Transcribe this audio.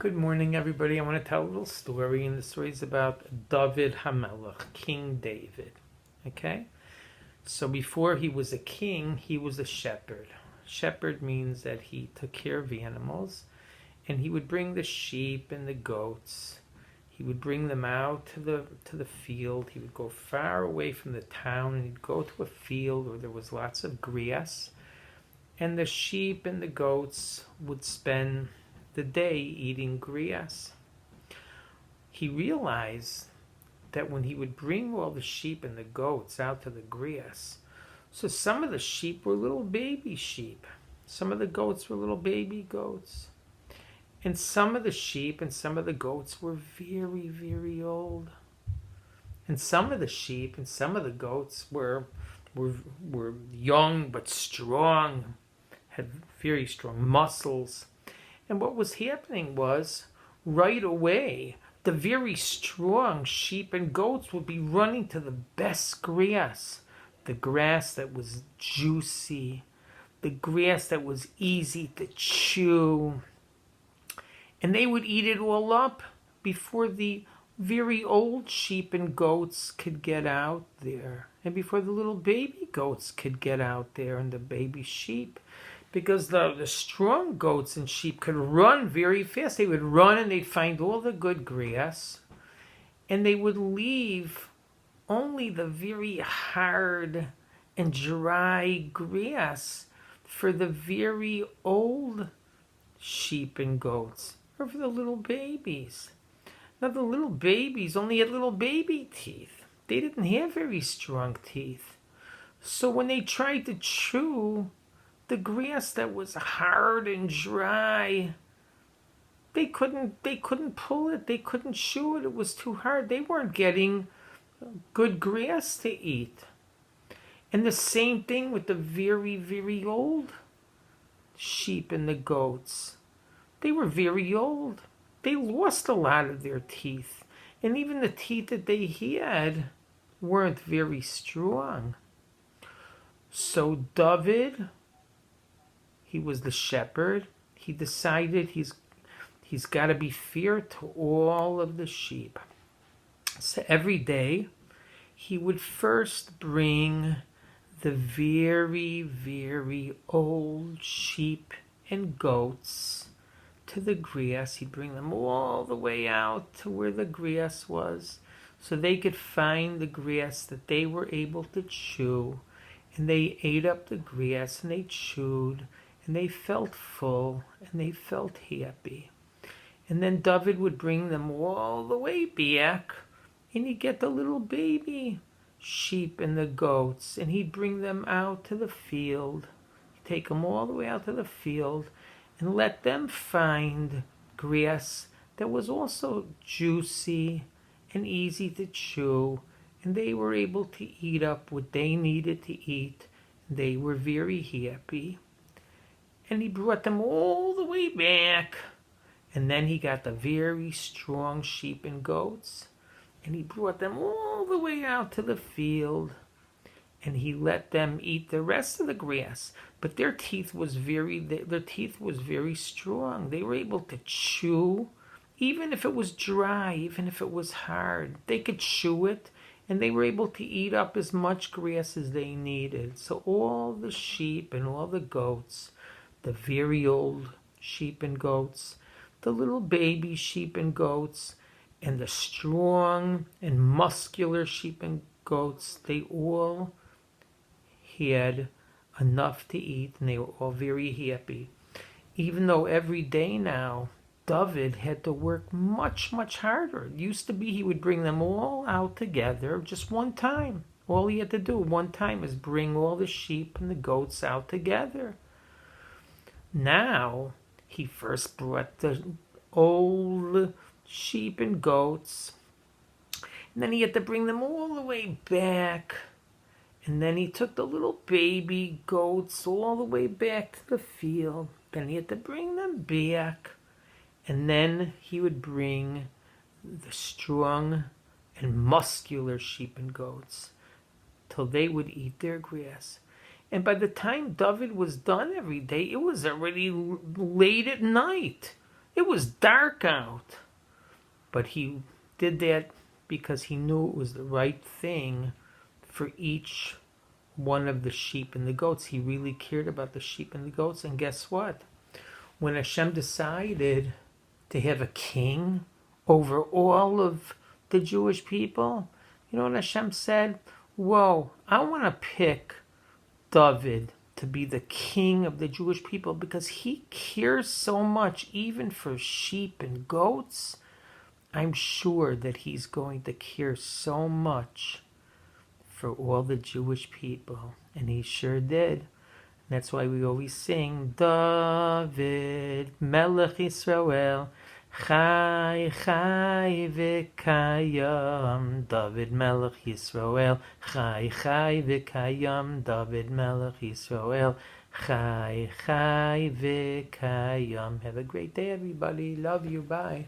Good morning, everybody. I want to tell a little story, and the story is about David Hamelech, King David. Okay? So before he was a king, he was a shepherd. Shepherd means that he took care of animals, and he would bring the sheep and the goats. He would bring them out to the field. He would go far away from the town, and he'd go to a field where there was lots of grass, and the sheep and the goats would spend the day eating grass. He realized that when he would bring all the sheep and the goats out to the grass, so some of the sheep were little baby sheep, some of the goats were little baby goats, and some of the sheep and some of the goats were very, very old, and some of the sheep and some of the goats were young but strong, had very strong muscles. And what was happening was, right away, the very strong sheep and goats would be running to the best grass. The grass that was juicy, the grass that was easy to chew. And they would eat it all up before the very old sheep and goats could get out there. And before the little baby goats could get out there and the baby sheep. Because the strong goats and sheep could run very fast. They would run and they'd find all the good grass. And they would leave only the very hard and dry grass for the very old sheep and goats. Or for the little babies. Now the little babies only had little baby teeth. They didn't have very strong teeth. So when they tried to chew the grass that was hard and dry, they couldn't pull it, they couldn't chew it, it was too hard. They weren't getting good grass to eat. And the same thing with the very, very old sheep and the goats. They were very old. They lost a lot of their teeth. And even the teeth that they had weren't very strong. So David, he was the shepherd. He decided he's got to be fair to all of the sheep. So every day he would first bring the very, very old sheep and goats to the grass. He'd bring them all the way out to where the grass was so they could find the grass that they were able to chew. And they ate up the grass and they chewed. And they felt full, and they felt happy. And then David would bring them all the way back, and he'd get the little baby sheep and the goats, and he'd bring them out to the field. He'd take them all the way out to the field, and let them find grass that was also juicy and easy to chew, and they were able to eat up what they needed to eat. They were very happy. And he brought them all the way back. And then he got the very strong sheep and goats. And he brought them all the way out to the field. And he let them eat the rest of the grass. But their teeth was very strong. They were able to chew, even if it was dry, even if it was hard. They could chew it. And they were able to eat up as much grass as they needed. So all the sheep and all the goats, the very old sheep and goats, the little baby sheep and goats, and the strong and muscular sheep and goats, they all had enough to eat, and they were all very happy. Even though every day now, David had to work much, much harder. It used to be he would bring them all out together just one time. All he had to do one time is bring all the sheep and the goats out together. Now, he first brought the old sheep and goats, and then he had to bring them all the way back, and then he took the little baby goats all the way back to the field, then he had to bring them back, and then he would bring the strong and muscular sheep and goats till they would eat their grass. And by the time David was done every day, it was already late at night. It was dark out. But he did that because he knew it was the right thing for each one of the sheep and the goats. He really cared about the sheep and the goats. And guess what? When Hashem decided to have a king over all of the Jewish people, you know what Hashem said? Whoa, I want to pick David to be the king of the Jewish people because he cares so much even for sheep and goats. I'm sure that he's going to care so much for all the Jewish people. And he sure did. That's why we always sing, David, Melech Yisrael, Chai, Chai, V'Kayam. David, Melech Yisrael, Chai, Chai, V'Kayam. David, Melech Yisrael, Chai, Chai, V'Kayam. Have a great day, everybody. Love you. Bye.